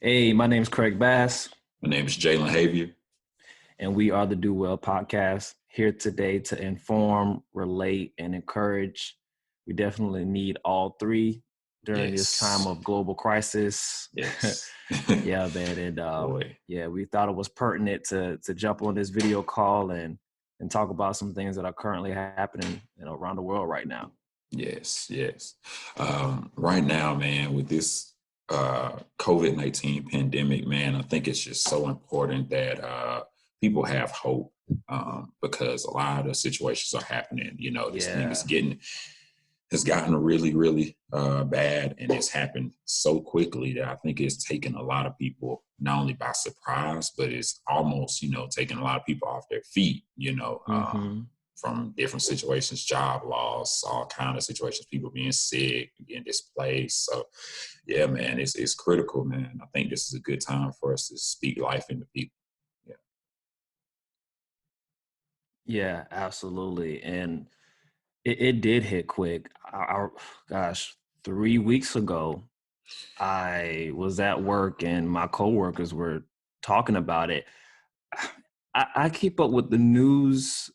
Hey, my name's Craig Bass, My name is Jalen Havier. and we are the Do Well podcast here today to inform, relate, and encourage. We definitely need all three during this time Yes. of global crisis. Yes. Yeah, man, and Boy. yeah, we thought it was pertinent to jump on this video call and talk about some things that are currently happening, around the world right now. Yes. Yes. Right now, man, with this COVID-19 pandemic, man, I think it's just so important that people have hope because a lot of the situations are happening. This thing Yeah, has gotten really, really bad, and it's happened so quickly that I think it's taken a lot of people not only by surprise, but it's almost, taking a lot of people off their feet, mm-hmm. from different situations, job loss, all kind of situations, people being sick, being displaced. So, yeah, man, it's critical, man. I think this is a good time for us to speak life into people. Yeah. Yeah, absolutely, and it did hit quick. Gosh, 3 weeks ago, I was at work and my coworkers were talking about it. I keep up with the news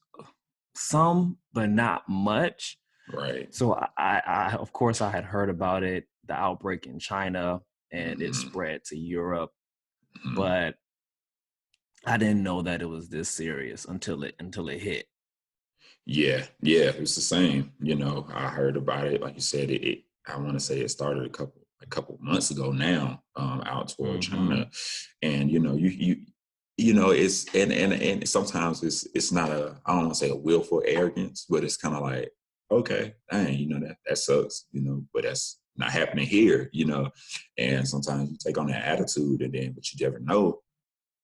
some, but not much. Right. So of course, I had heard about it, the outbreak in China, and it Hmm. spread to Europe, Hmm. but I didn't know that it was this serious until it hit. Yeah, yeah, it's the same. I heard about it. Like you said, I want to say it started a couple months ago now, out toward Mm-hmm. China, and it's and sometimes it's not I don't want to say a willful arrogance, but it's kind of like, okay, dang, that sucks, but that's not happening here, and sometimes you take on that attitude, and then but you never know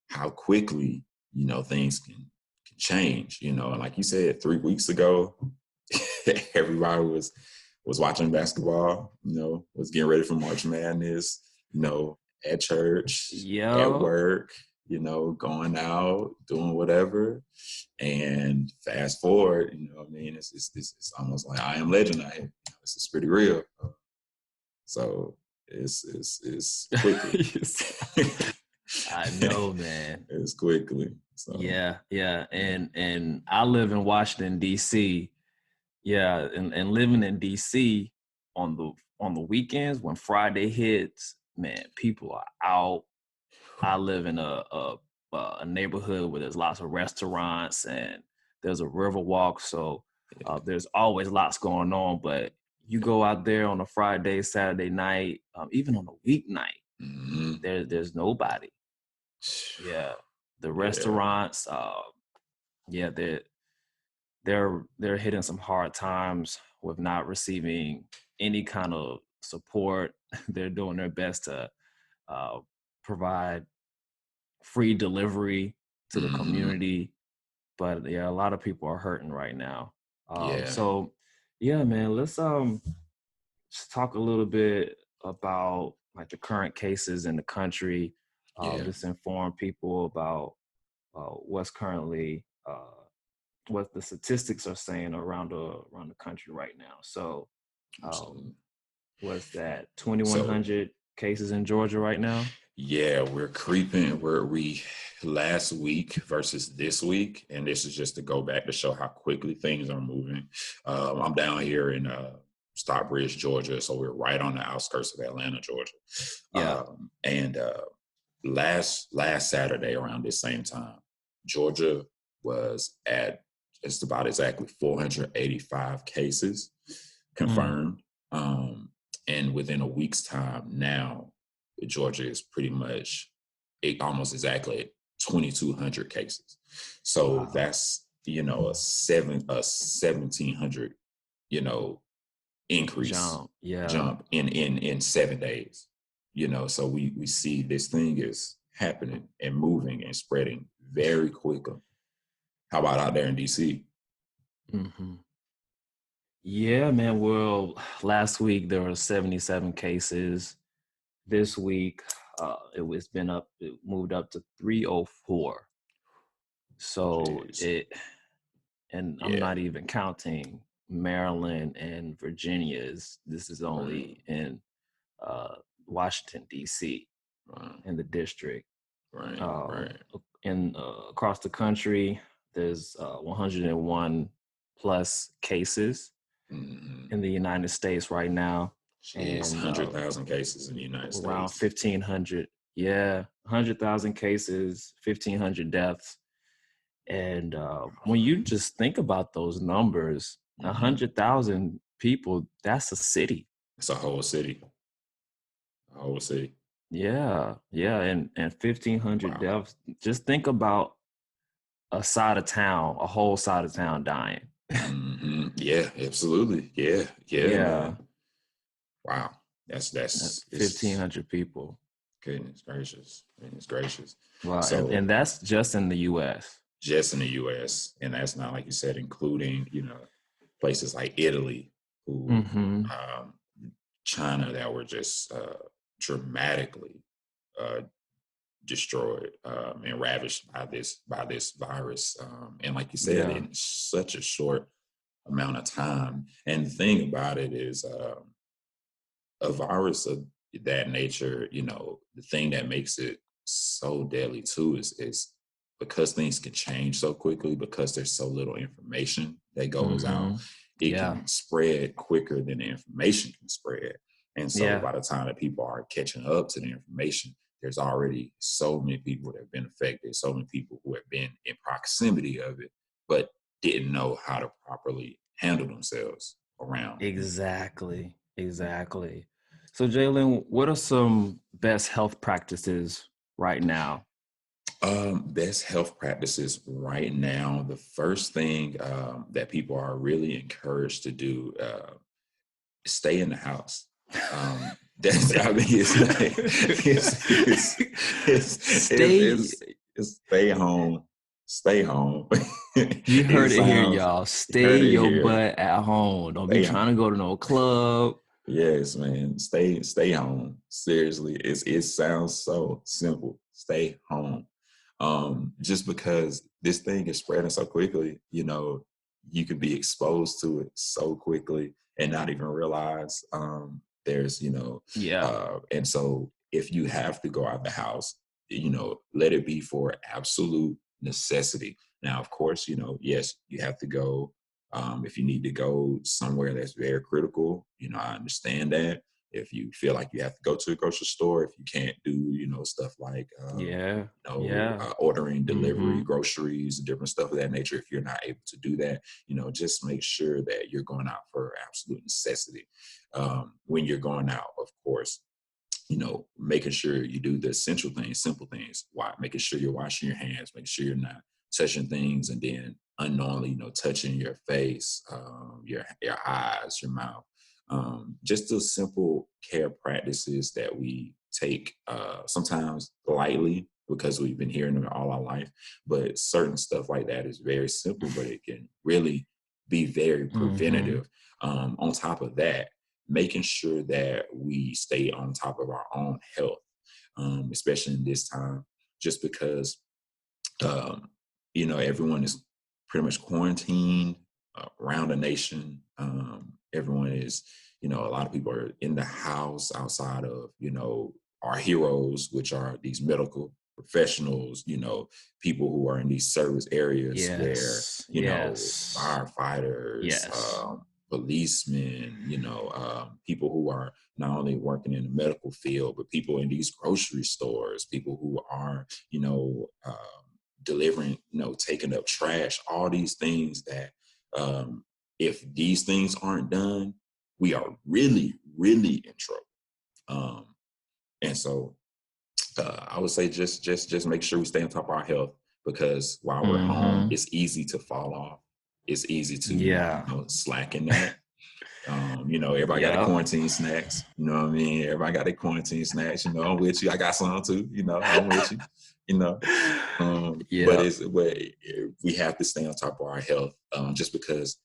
how quickly things can change. And like you said, 3 weeks ago, everybody was watching basketball. Was getting ready for March Madness. At church, at Yeah, work. Going out, doing whatever. And fast forward, what I mean, it's almost like I Am Legend out here. This is pretty real. So it's quickly. I know, man. It's quickly. So Yeah, yeah. and I live in Washington D.C. Yeah, and living in D.C. on the weekends when Friday hits, man, people are out. I live in a neighborhood where there's lots of restaurants and there's a river walk, so there's always lots going on. But you go out there on a Friday, Saturday night, even on a weeknight, Mhm. there's nobody. Yeah, the Yeah. restaurants, yeah, they're hitting some hard times with not receiving any kind of support. They're doing their best to uh, provide free delivery to the Mhm. community, but yeah, a lot of people are hurting right now. Yeah. So yeah, man, let's just talk a little bit about like the current cases in the country. Yeah. Just inform people about what's currently what the statistics are saying around the country right now. So, um, Absolutely. what's that? 2,100 So cases in Georgia right now. yeah, we're creeping. We last week versus this week, and this is just to go back to show how quickly things are moving. I'm down here in Stockbridge, Georgia, so we're right on the outskirts of Atlanta, Georgia. Yeah. And last Saturday around this same time, Georgia was at just about exactly 485 cases Mm. confirmed. And within a week's time now, Georgia is pretty much almost exactly at 2,200 cases. So Wow. that's a 1,700 you know increase Jump. Yeah. jump in 7 days. So we see this thing is happening and moving and spreading very quickly. How about out there in DC? Hmm. Yeah, man. Well, last week there were 77 cases. This week, it moved up to 304. So Jeez. and I'm Yeah. not even counting Maryland and Virginia. This is Right. only in uh, Washington D.C. Wow. in the district. Right. Uh, Right. in across the country, there's 101 plus cases Mm-hmm. in the United States right now, Jeez, and 100,000 cases in the United around States. 1,500. Yeah, 100,000 cases, 1,500 deaths. And when you just think about those numbers, Mm-hmm. 100,000 people, that's a city. It's a whole city. A whole city. Yeah, yeah, and 1,500 Wow. deaths. Just think about a side of town, a whole side of town dying. Mm-hmm. Yeah, absolutely. Yeah. Yeah, Yeah, man. Wow. That's it's 1,500 people. goodness gracious. Goodness gracious. Wow, So and that's just in the U.S. just in the US, and that's not like you said, including, places like Italy, who Mm-hmm. um China, that were just dramatically uh destroyed and ravished by this virus. And like you said, Yeah, in such a short amount of time. And the thing about it is, a virus of that nature, the thing that makes it so deadly too is because things can change so quickly, because there's so little information that goes out, mm-hmm. it Yeah, can spread quicker than the information can spread. And so yeah, by the time that people are catching up to the information, there's already so many people that have been affected, so many people who have been in proximity of it, but didn't know how to properly handle themselves around. exactly, exactly. So, Jalen, what are some best health practices right now? Best health practices right now. The first thing that people are really encouraged to do, stay in the house. That's, I mean, it's like Stay. it's stay home. You It heard it here, sounds, y'all. you Stay heard it your here. butt at home. Don't be Stay trying to home. go to no club. Yes, man. Stay home. Seriously. It sounds so simple. Stay home. Just because this thing is spreading so quickly, you can be exposed to it so quickly and not even realize there's, Yeah, and so if you have to go out the house, let it be for absolute necessity. Now, of course, yes, you have to go. If you need to go somewhere that's very critical, I understand that. If you feel like you have to go to the grocery store, if you can't do, stuff like, yeah, yeah. ordering delivery, Mm-hmm. groceries, different stuff of that nature, if you're not able to do that, just make sure that you're going out for absolute necessity. When you're going out, of course, making sure you do the essential things, simple things. Why? Making sure you're washing your hands, making sure you're not touching things and then unknowingly, touching your face, your eyes, your mouth. Just those simple care practices that we take sometimes lightly because we've been hearing them all our life. But certain stuff like that is very simple, but it can really be very Mm-hmm. preventative. On top of that, making sure that we stay on top of our own health, especially in this time, just because um, everyone is pretty much quarantined around the nation. Everyone is, a lot of people are in the house outside of, our heroes, which are these medical professionals, people who are in these service areas where, Yes, yes, firefighters, yes. policemen, people who are not only working in the medical field, but people in these grocery stores, people who are, delivering, taking up trash, all these things that if these things aren't done, we are really, really in trouble. Um, and so I would say just make sure we stay on top of our health because while we're home, Mm-hmm. it's easy to fall off. It's easy to, Yeah. slacken that. Everybody got their Yep. quarantine snacks. You know what I mean? Everybody got their quarantine snacks. I'm with you. I got some too. I'm with you. You know, but Yep. we have to stay on top of our health, just because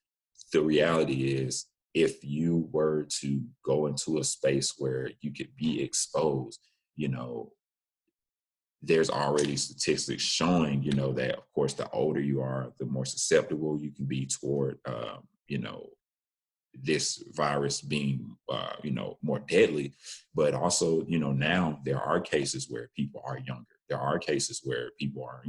the reality is, if you were to go into a space where you could be exposed, you know, there's already statistics showing, that of course, the older you are, the more susceptible you can be toward, this virus being, more deadly. But also, now there are cases where people are younger. There are cases where people are,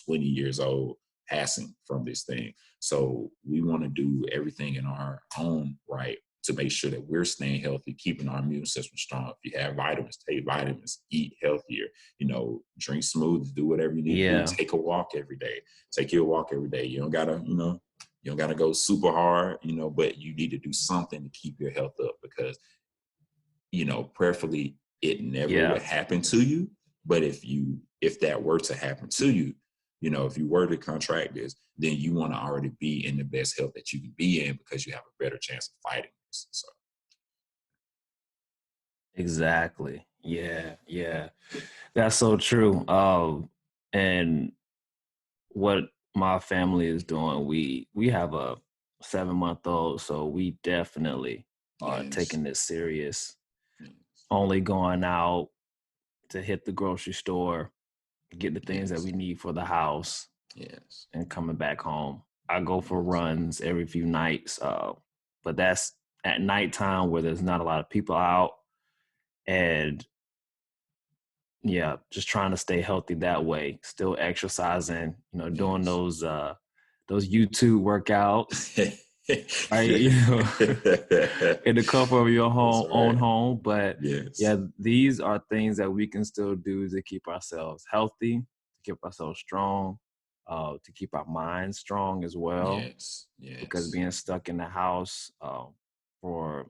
20 years old passing from this thing. So we want to do everything in our own right to make sure that we're staying healthy, keeping our immune system strong. If you have vitamins, take vitamins, eat healthier, drink smoothies, do whatever you need to do. Yeah. Take a walk every day. Take your walk every day. You don't gotta, you don't gotta go super hard, but you need to do something to keep your health up because, prayerfully it never Yeah. would happen to you. But if that were to happen to you, if you were to contract this, then you want to already be in the best health that you can be in because you have a better chance of fighting this. So Exactly. Yeah. Yeah. That's so true. And what my family is doing, we have a 7-month old, so we definitely are yes, taking this serious. yes, Only going out to hit the grocery store, get the things that we yes, need for the house, yes, and coming back home. I go for yes, runs every few nights, but that's at nighttime where there's not a lot of people out, and yeah, just trying to stay healthy that way. Still exercising, doing yes. those YouTube workouts, right? In the comfort of your That's own right. home. But yeah, Yes, these are things that we can still do to keep ourselves healthy, to keep ourselves strong, to keep our minds strong as well. yes, Because yes, being stuck in the house for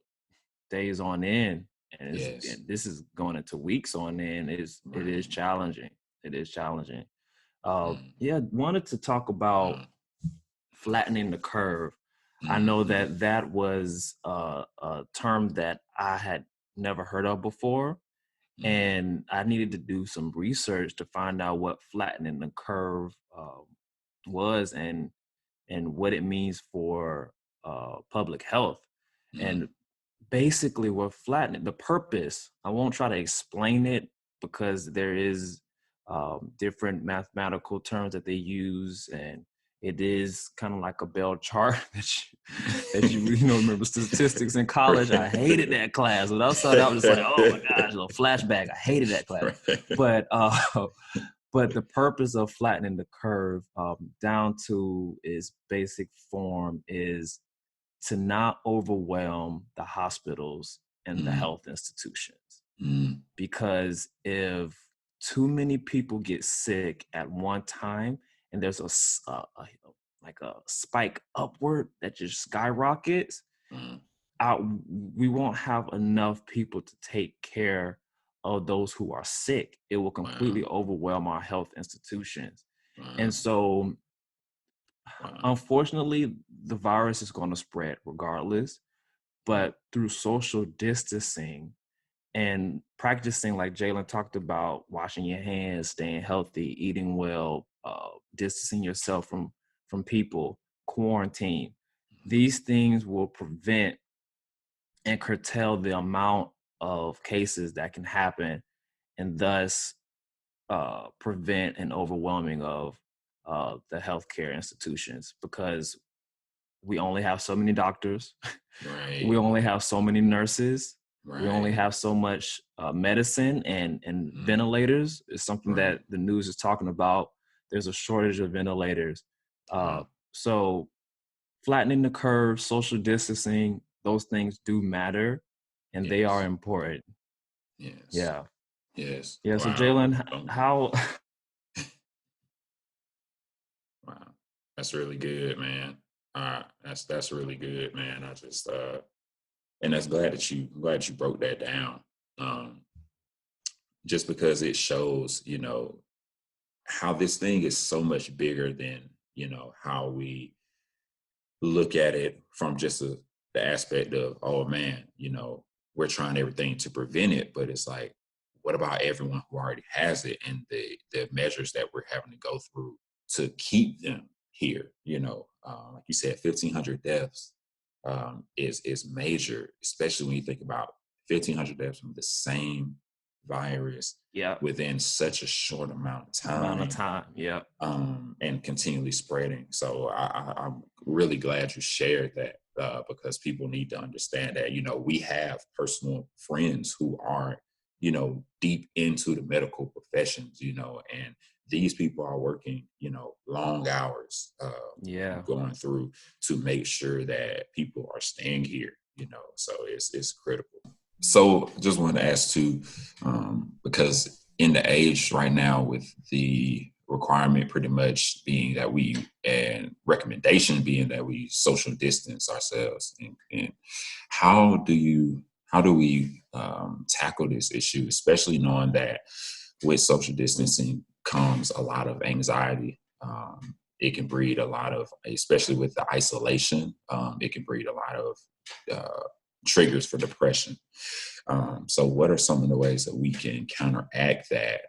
days on end, yes. and this is going into weeks on end, it is Right. challenging. It is challenging. Mm, Yeah, wanted to talk about wow. flattening the curve. I know Mm-hmm. that that was a term that I had never heard of before, Mm, and I needed to do some research to find out what flattening the curve was and what it means for public health. mm, And basically, we're flattening the purpose. I won't try to explain it because there is different mathematical terms that they use, and it is kind of like a bell chart that you remember statistics in college. I hated that class. When I saw that, I was just like, oh my gosh, a little flashback. I hated that class. right. But but the purpose of flattening the curve down to its basic form is to not overwhelm the hospitals and the Mm, health institutions. mm, Because if too many people get sick at one time and there's like a spike upward that just skyrockets, mm. out we won't have enough people to take care of those who are sick. It will Wow. completely overwhelm our health institutions. And Wow. so Wow. unfortunately, the virus is going to spread regardless, Mm, but through social distancing and practicing, like Jalen talked about, washing your hands, staying healthy, eating well, distancing yourself from people, quarantine. These things will prevent and curtail the amount of cases that can happen, and thus prevent an overwhelming of the healthcare institutions because we only have so many doctors, we right. only have so many nurses, we only Right. have so much medicine and Mm, ventilators is something right. that the news is talking about. There's a shortage of ventilators. Wow. So flattening the curve, social distancing, those things do matter and they are Yes. important. Yes. Yeah. Yes. Yeah. So Wow. Jalen, Um, how wow. That's really good, man. That's really good, man. I just and that's glad you broke that down. Um, just because it shows, how this thing is so much bigger than, how we look at it from just the aspect of, oh man, we're trying everything to prevent it, but it's like, what about everyone who already has it and the measures that we're having to go through to keep them here? Like you said, 1,500 deaths is major, especially when you think about 1,500 deaths from the same virus yeah, within such a short amount of amount of time, time. Yeah. and continually spreading. So I'm really glad you shared that. because people need to understand that, we have personal friends who are, deep into the medical professions, and these people are working, long hours, Yeah. going through to make sure that people are staying here, so it's critical. So just wanted to ask too, because in the age right now with the requirement pretty much being that and recommendation being that we social distance ourselves, and how do we tackle this issue, especially knowing that with social distancing comes a lot of anxiety. It can breed a lot of, especially with the isolation, it can breed a lot of triggers for depression. So what are some of the ways that we can counteract that,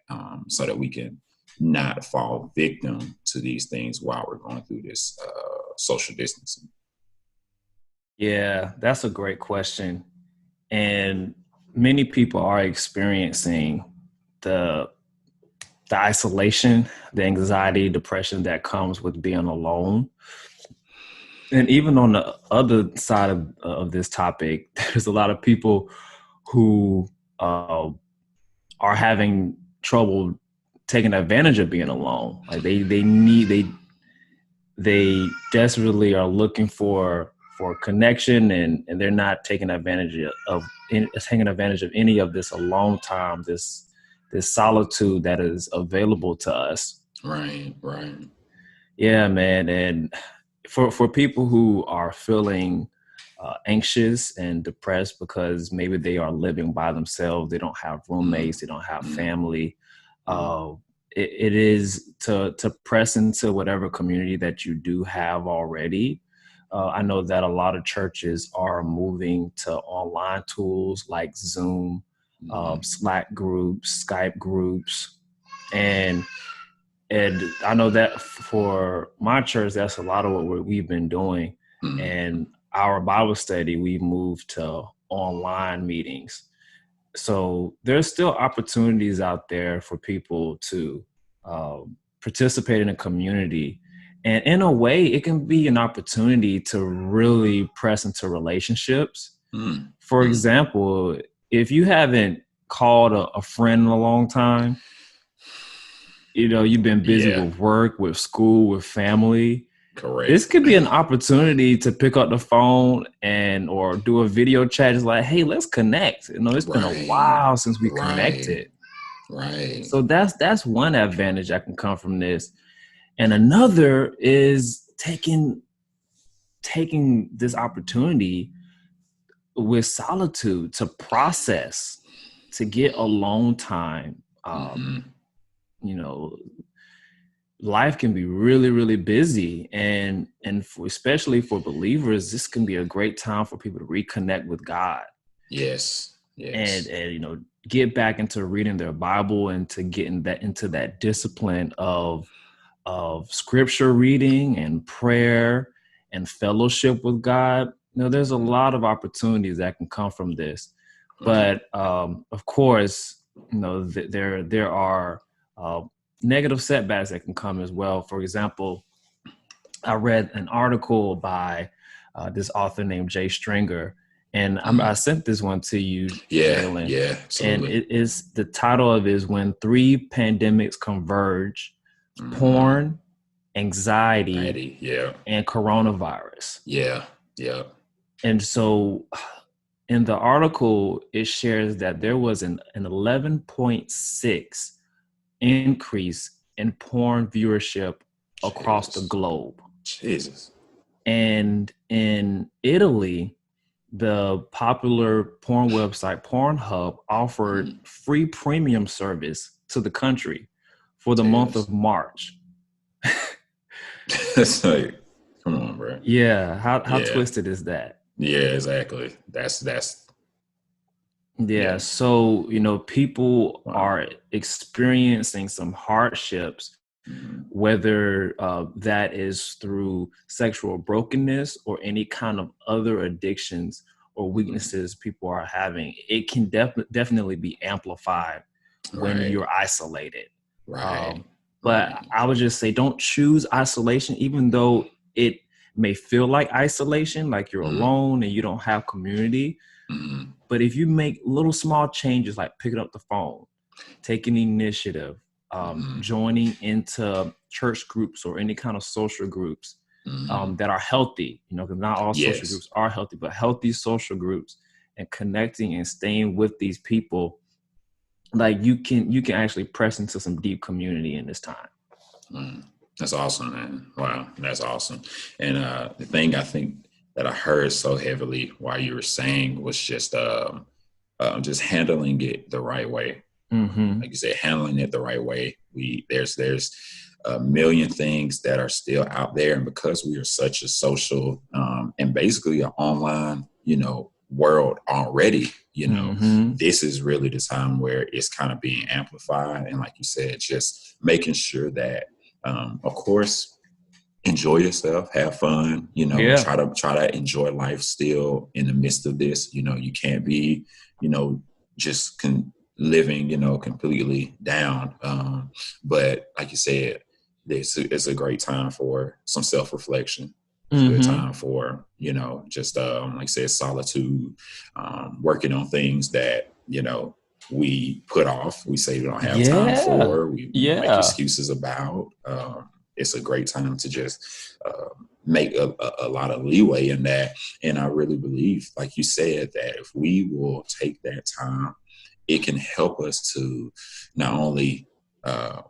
so that we can not fall victim to these things while we're going through this social distancing? Yeah, that's a great question. And many people are experiencing the isolation, the anxiety, depression that comes with being alone. And even on the other side of this topic, there's a lot of people who are having trouble taking advantage of being alone. Like they desperately are looking for connection, and they're not taking advantage of any of this alone time, this solitude that is available to us. Right, right. Yeah, man. And for people who are feeling anxious and depressed because maybe they are living by themselves, they don't have Mm, roommates, they don't have mm, family. mm, Uh, it is to press into whatever community that you do have already. I know that a lot of churches are moving to online tools like Zoom, mm, Slack groups, Skype groups, and I know that for my church, that's a lot of what we've been doing. mm, And our Bible study, we've moved to online meetings. So there's still opportunities out there for people to participate in a community. And in a way, it can be an opportunity to really press into relationships. mm, For mm. example, if you haven't called a friend in a long time, you've been busy Yeah, with work, with school, with family, this correct. could be an opportunity to pick up the phone and or do a video chat. It's like, hey, let's connect. It's been a Right, while since we right, connected. right. So that's one advantage that can come from this. And another is taking this opportunity with solitude to process, to get alone time. Hmm. You know, life can be really, really busy, and especially for believers, this can be a great time for people to reconnect with God, Yes, and yes. get back into reading their Bible, and to get into that discipline of scripture reading and prayer and fellowship with God. There's a Mhm. lot of opportunities that can come from this, Right. but of course, there are uh, negative setbacks that can come as well. For example, I read an article by this author named Jay Stringer, and I Mm. sent this one to you, Yeah, Jalen. yeah, And absolutely. it is, the title of it is "When Three Pandemics Converge: Hmm. Porn, Anxiety, Righty. Yeah, and Coronavirus." yeah, yeah. And so in the article, it shares that there was an 11.6 increase in porn viewership across the Jesus, globe. Jesus. And in Italy, the popular porn website Pornhub offered Mm. free premium service to the country for the month of Jesus. March. It's like, come on, bro. Yeah, how Yeah, twisted is that? yeah, exactly. That's Yeah, yeah. so people Wow. are experiencing some hardships, Hmm. whether that is through sexual brokenness or any kind of other addictions or Hmm. weaknesses people are having. It can definitely be amplified when Right, you're isolated. right, Um, but right. I would just say, don't choose isolation, even though it may feel like isolation, like you're alone and you don't have community. But if you make little small changes like picking up the phone, taking initiative, joining into church groups or any kind of social groups that are healthy, because not all social groups are healthy, but healthy social groups, and connecting and staying with these people, like you can actually press into some deep community in this time. That's awesome, man. Wow, that's awesome. And the thing I think that I heard so heavily while you were saying was just handling it the right way. Like you said, handling it the right way. There's a million things that are still out there, and because we are such a social and basically an online, world already, this is really the time where it's kind of being amplified. And like you said, just making sure that, of course, enjoy yourself, have fun, try to enjoy life still in the midst of this. You can't be, just living, completely down. But like you said, it's a great time for some self-reflection. It's a good time for, just like I said, solitude, working on things that, we put off, we say we don't have time for, we make excuses about. It's a great time to just make a lot of leeway in that. And I really believe, like you said, that if we will take that time, it can help us to not only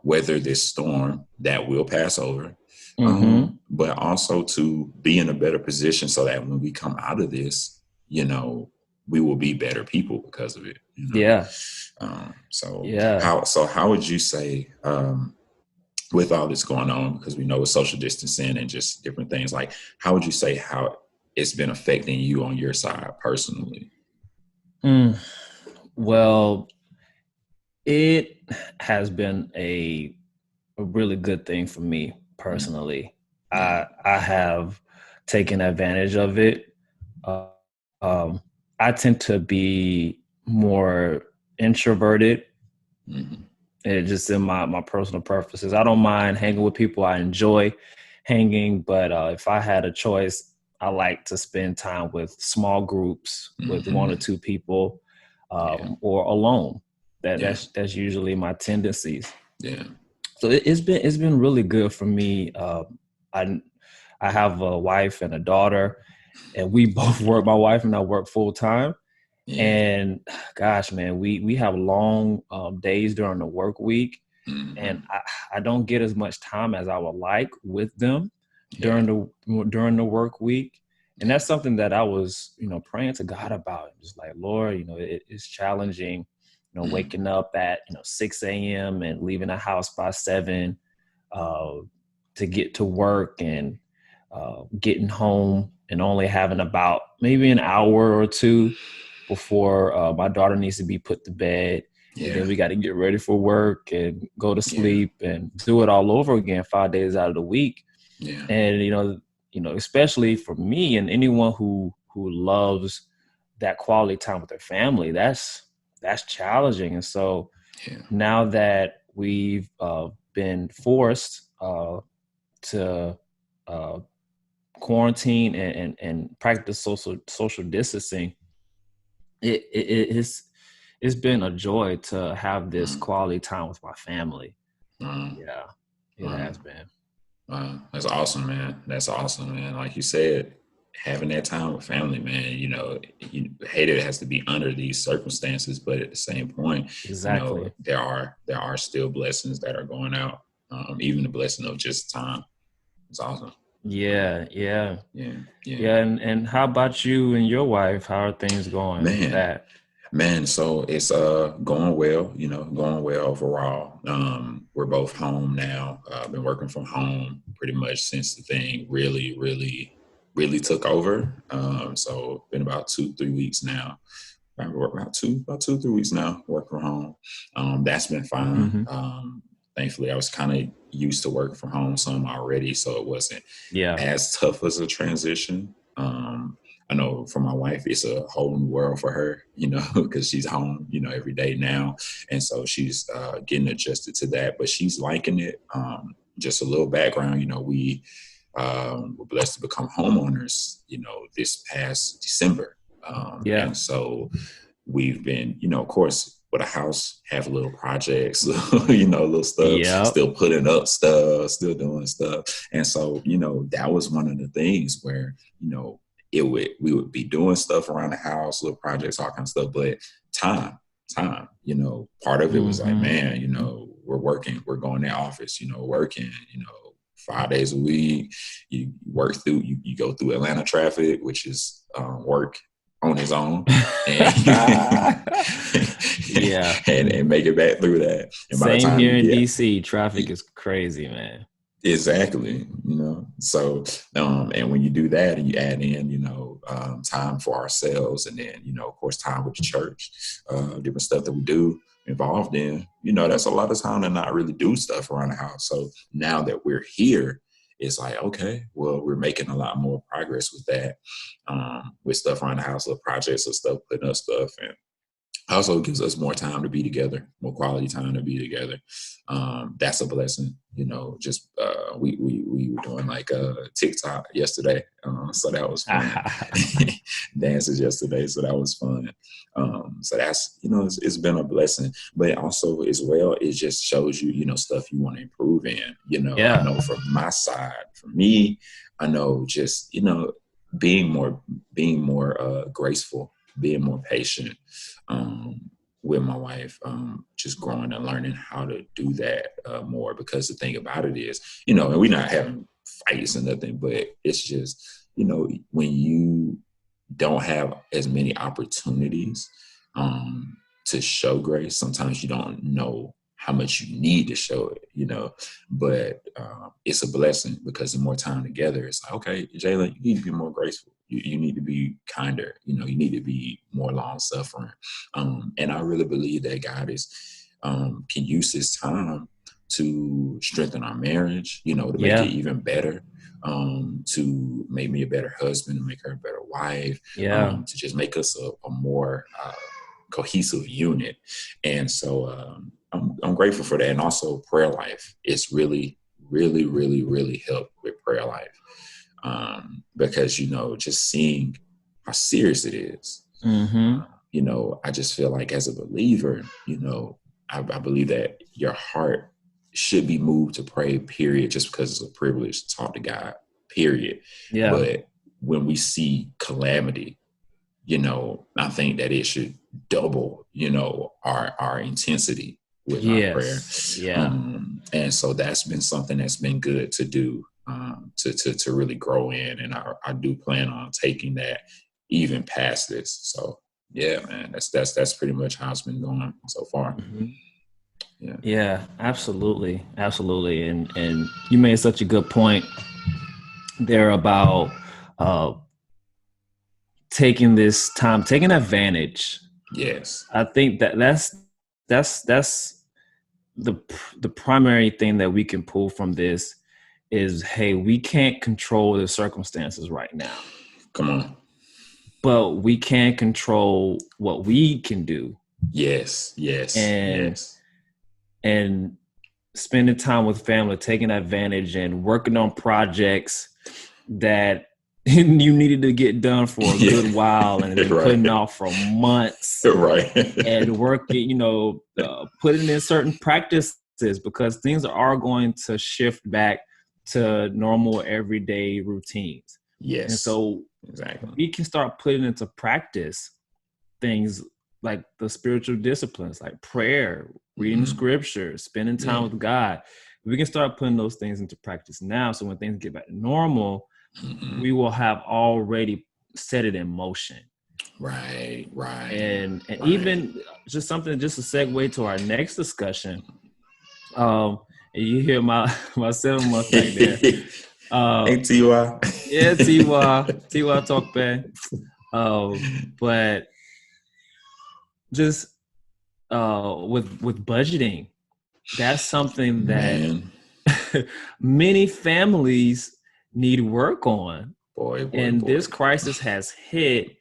weather this storm that will pass over, but also to be in a better position so that when we come out of this, we will be better people because of it. How would you say, with all this going on, because we know with social distancing and just different things, like how would you say how it's been affecting you on your side personally? Well, it has been a really good thing for me personally. I have taken advantage of it. I tend to be more introverted. It just in my personal preferences. I don't mind hanging with people. I enjoy hanging, but if I had a choice, I like to spend time with small groups with one or two people, or alone. That's usually my tendencies. So it's been really good for me. I have a wife and a daughter, and we both work. My wife and I work full time. And gosh, man, we have long days during the work week, and I don't get as much time as I would like with them during the work week. And that's something that I was, praying to God about. Just like, Lord, it's challenging, waking up at 6 a.m. and leaving the house by 7 to get to work, and getting home and only having about maybe an hour or two before my daughter needs to be put to bed. And then we got to get ready for work and go to sleep and do it all over again 5 days out of the week. And, especially for me and anyone who loves that quality time with their family, that's challenging. And so now that we've been forced to quarantine and practice social distancing, it's been a joy to have this quality time with my family. It has been. That's awesome, man. That's awesome, man. Like you said, having that time with family, man, you hate it has to be under these circumstances, but at the same point, there are still blessings that are going out. Even the blessing of just time. It's awesome. Yeah. And how about you and your wife? How are things going with that? Man, so it's going well, going well overall. We're both home now. I've been working from home pretty much since the thing really, really, really took over. So been about 2-3 weeks now. About 2-3 weeks now working from home. That's been fine. Thankfully, I was kind of used to working from home some already, so it wasn't as tough as a transition. I know for my wife, it's a whole new world for her, because she's home, every day now. And so she's getting adjusted to that, but she's liking it. Just a little background, we were blessed to become homeowners, this past December. Yeah. And so we've been, of course, with a house, have little projects, little stuff, Yep. still putting up stuff, still doing stuff. And so, that was one of the things where, we would be doing stuff around the house, little projects, all kinds of stuff, but time, part of it was like, man, we're working, we're going to the office, working, 5 days a week. You work through, you go through Atlanta traffic, which is work on his own, and yeah, and make it back through that. And by the same time here in you get DC, traffic is crazy, man. exactly, so and when you do that and you add in, time for ourselves, and then of course time with the church, different stuff that we do involved in, that's a lot of time to not really do stuff around the house. So now that we're here, it's like, okay, well, we're making a lot more progress with that, with stuff around the house, little projects or stuff, putting up stuff, and also gives us more time to be together, more quality time to be together. That's a blessing, just we were doing like TikTok yesterday, so that was fun. Dances yesterday, so that was fun. So that's, it's been a blessing, but also as well, it just shows you, stuff you want to improve in. Yeah. I know from my side, for me, I know just, being more graceful, being more patient, with my wife, just growing and learning how to do that more. Because the thing about it is, and we're not having fights or nothing, but it's just, when you don't have as many opportunities to show grace, sometimes you don't know how much you need to show it, but it's a blessing, because the more time together, it's like, okay, Jalen, you need to be more graceful. You need to be kinder, you need to be more long suffering. And I really believe that God can use this time to strengthen our marriage, to make it even better, to make me a better husband, to make her a better wife, to just make us a more cohesive unit. And so I'm grateful for that. And also prayer life. It's really, really, really, really helped with prayer life. Because, just seeing how serious it is, I just feel like as a believer, I believe that your heart should be moved to pray, period, just because it's a privilege to talk to God, period. Yeah. But when we see calamity, I think that it should double, our intensity with our prayer. Yeah. And so that's been something that's been good to do, to really grow in. And I do plan on taking that even past this. So yeah, man, that's pretty much how it's been going so far. Yeah, absolutely. Absolutely. And you made such a good point there about taking this time, taking advantage. Yes. I think that's the primary thing that we can pull from this is, hey, we can't control the circumstances right now. Come on. But we can control what we can do. Yes. And spending time with family, taking advantage and working on projects that you needed to get done for a good while and been putting off for months. And working, putting in certain practices, because things are going to shift back to normal everyday routines. Yes. And so we can start putting into practice things like the spiritual disciplines, like prayer, reading scripture, spending time with God. We can start putting those things into practice now. So when things get back to normal, we will have already set it in motion. Right. And even just something, just a segue to our next discussion. And you hear my 7 months back there. Hey, T.Y. Yeah, T.Y. talk bad. But just with budgeting, that's something that many families need work on. Boy. This crisis has hit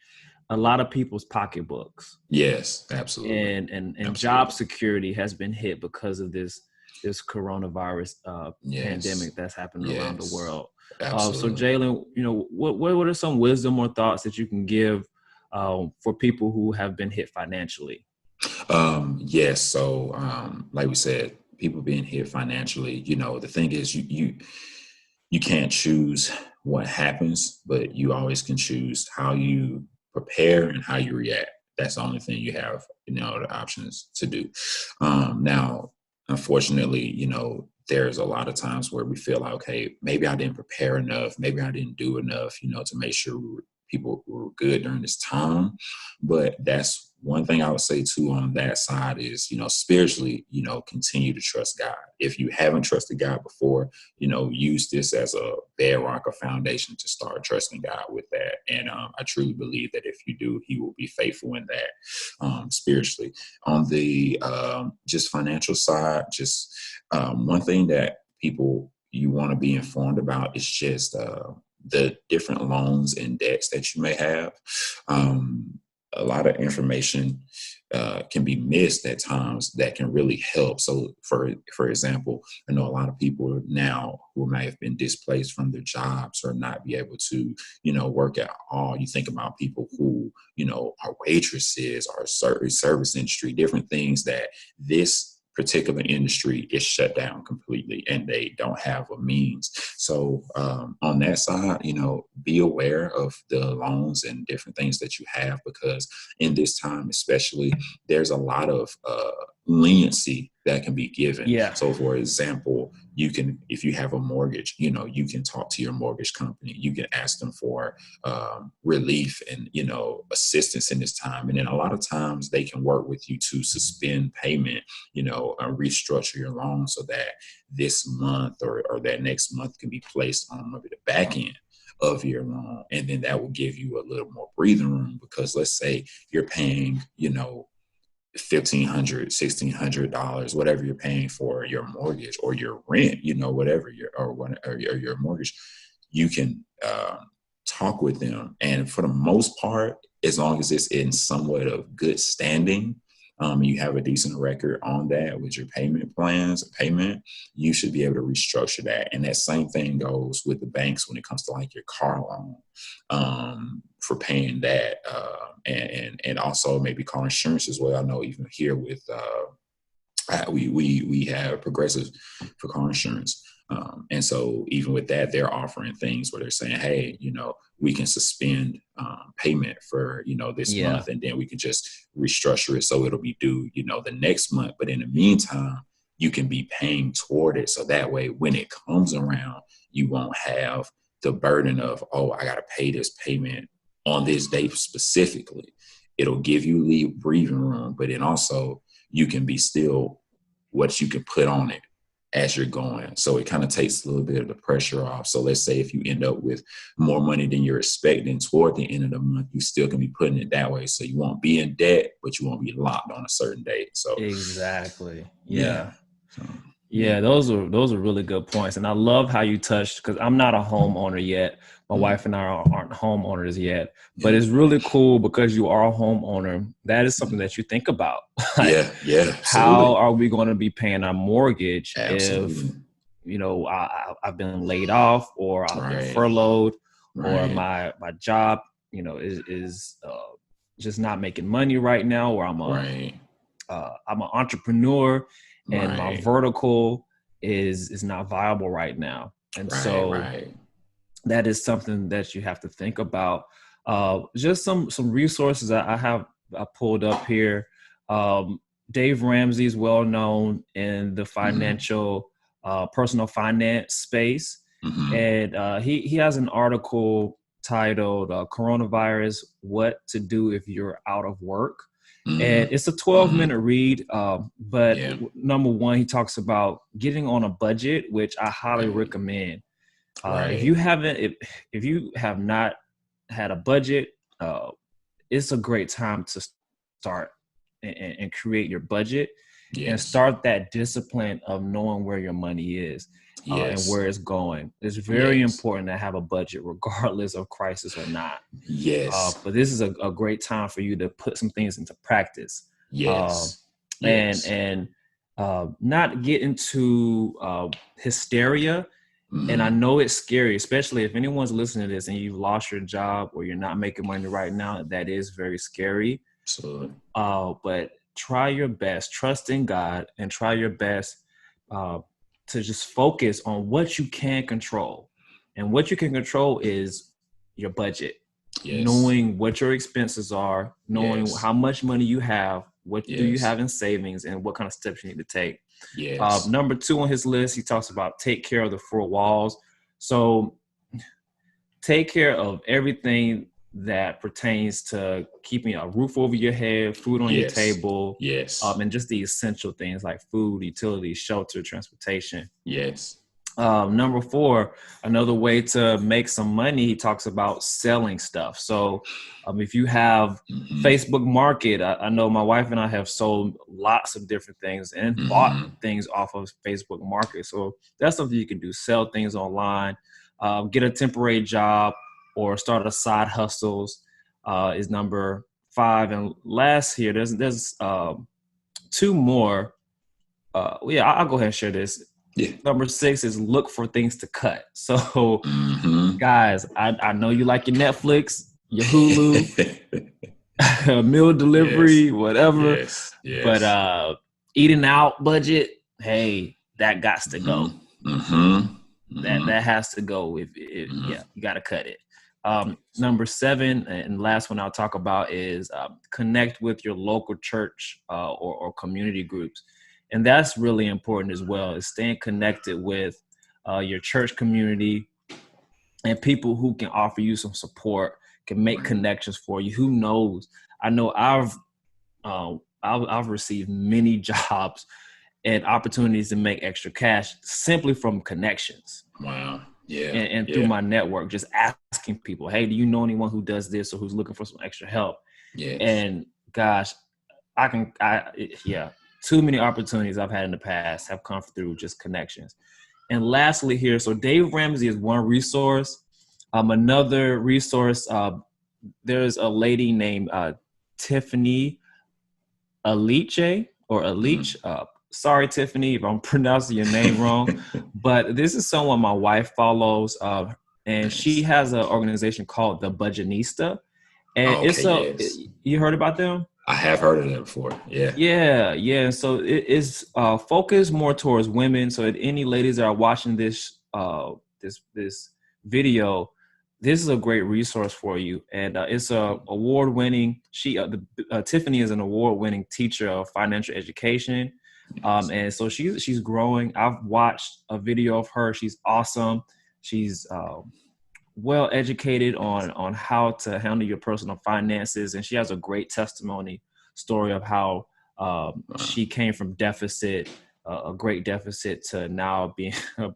a lot of people's pocketbooks. Yes, absolutely. And job security has been hit because of this this coronavirus Yes. pandemic that's happening around the Yes. world. So Absolutely. Jalen, what are some wisdom or thoughts that you can give for people who have been hit financially? Yes. So, like we said, people being hit financially, the thing is you can't choose what happens, but you always can choose how you prepare and how you react. That's the only thing you have, the options to do. Now, unfortunately, there's a lot of times where we feel like, okay, maybe I didn't prepare enough, maybe I didn't do enough, to make sure people were good during this time. But that's one thing I would say too on that side is, spiritually, continue to trust God. If you haven't trusted God before, use this as a bedrock or foundation to start trusting God with that. And I truly believe that if you do, He will be faithful in that spiritually. On the just financial side, just one thing that people you want to be informed about is just the different loans and debts that you may have. Um, a lot of information can be missed at times that can really help. So, for example, I know a lot of people now who may have been displaced from their jobs or not be able to, work at all. You think about people who, are waitresses or service industry, different things that this particular industry is shut down completely and they don't have a means. So on that side, be aware of the loans and different things that you have, because in this time especially, there's a lot of leniency that can be given. Yeah. So for example, you can, if you have a mortgage, you can talk to your mortgage company, you can ask them for relief and assistance in this time, and then a lot of times they can work with you to suspend payment, restructure your loan so that this month or that next month can be placed on maybe the back end of your loan. And then that will give you a little more breathing room, because let's say you're paying, $1,500, $1,600, whatever you're paying for your mortgage or your rent, whatever or your mortgage, you can talk with them. And for the most part, as long as it's in somewhat of good standing, you have a decent record on that with your payment, you should be able to restructure that. And that same thing goes with the banks when it comes to like your car loan, for paying that, and also maybe car insurance as well. I know even here with we have Progressive for car insurance. And so even with that, they're offering things where they're saying, hey, we can suspend payment for, this Yeah. month, and then we can just restructure it so it'll be due, the next month. But in the meantime, you can be paying toward it. So that way, when it comes around, you won't have the burden of, oh, I got to pay this payment on this date specifically. It'll give you breathing room, but then also you can be still what you can put on it as you're going. So it kind of takes a little bit of the pressure off. So let's say if you end up with more money than you're expecting toward the end of the month, you still can be putting it that way. So you won't be in debt, but you won't be locked on a certain date. So Exactly. yeah. Yeah. So, yeah. Yeah, those are really good points, and I love how you touched, because I'm not a homeowner yet. My wife and I aren't homeowners yet, but Yeah. it's really cool because you are a homeowner. That is something that you think about. Like, Yeah. Yeah. how Absolutely. are we going to be paying our mortgage if Absolutely. I've been laid off, or I've been Right. furloughed, or Right. my job is just not making money right now, or Right. I'm an entrepreneur and my Right. vertical is not viable right now. And Right. so Right. that is something that you have to think about. Just some resources I pulled up here. Dave Ramsey is well known in the Mm-hmm. financial personal finance space, Mm-hmm. and he has an article titled "Coronavirus: What to Do If You're Out of Work." And Mm-hmm. it's a 12-minute Mm-hmm. read, but Yeah. number one, he talks about getting on a budget, which I highly Right. recommend. If Right. you haven't, if you have not had a budget, uh, it's a great time to start and create your budget and Yes. start that discipline of knowing where your money is and Yes. where it's going. It's very Yes. important to have a budget, regardless of crisis or not. Yes. But this is a great time for you to put some things into practice. Um, Yes. and Yes. and not get into hysteria. And I Mm-hmm. know it's scary, especially if anyone's listening to this and you've lost your job or you're not making money right now. That is very scary. Absolutely. But try your best, trust in God, and try your best uh, to just focus on what you can control. And what you can control is your budget, Yes. knowing what your expenses are, knowing Yes. how much money you have, what do you Yes. have in savings, and what kind of steps you need to take. Yes. Number two on his list, he talks about take care of the four walls. So take care of everything that pertains to keeping a roof over your head, food on your Yes. table, Yes. and just the essential things like food, utilities, shelter, transportation. Yes. Number four, another way to make some money, he talks about selling stuff. So if you have Mm-hmm. Facebook Market, I know my wife and I have sold lots of different things and bought Mm-hmm. things off of Facebook Market. So that's something you can do, sell things online, get a temporary job or start a side hustles is number five. And last here, there's two more. Yeah, I'll go ahead and share this. Yeah. Number six is look for things to cut. So, Mm-hmm. guys, I know you like your Netflix, your Hulu, meal Yes. delivery, whatever, Yes. but Yes. eating out budget, hey, that got to Mm-hmm. go. Mm-hmm. Mm-hmm. That has to go. If Mm-hmm. yeah, you got to cut it. Yes. Number seven, and last one I'll talk about is connect with your local church or community groups, and that's really important as well. Is staying connected with your church community and people who can offer you some support, can make Right. connections for you. Who knows? I know I've received many jobs and opportunities to make extra cash simply from connections Wow. Yeah. and through Yeah. my network, just asking people, hey, do you know anyone who does this or who's looking for some extra help? Yes. And gosh, yeah, too many opportunities I've had in the past have come through just connections. And lastly here, so Dave Ramsey is one resource. Another resource, there's a lady named Tiffany Aliche or Aliche. Mm-hmm. Sorry, Tiffany, if I'm pronouncing your name wrong, but this is someone my wife follows, and she Nice. has an organization called the Budgetnista, and Okay. Yes. you heard about them? I have heard of that before. Yeah. Yeah, yeah. So it is focused more towards women. So if any ladies that are watching this video, this is a great resource for you, and it's a award winning. Tiffany is an award winning teacher of financial education, Yes. and so she's growing. I've watched a video of her. She's awesome. She's well educated on how to handle your personal finances, and she has a great testimony story of how Wow. she came from deficit, a great deficit, to now being a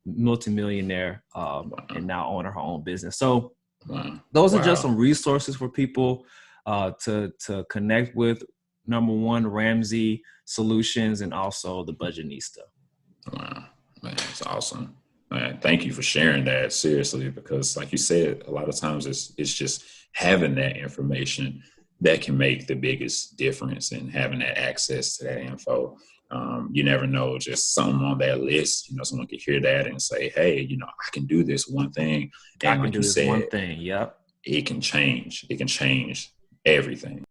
multimillionaire, Wow. and now owning her own business. So Wow. those are just Wow. some resources for people to connect with. Number one, Ramsey Solutions, and also the Budgetnista. Wow. Man, that's awesome. Man, thank you for sharing that seriously, because like you said, a lot of times it's just having that information that can make the biggest difference, and having that access to that info. You never know, just something on that list, someone could hear that and say, hey, I can do this one thing. I And can like do you this one said, thing. Yep. it can change everything.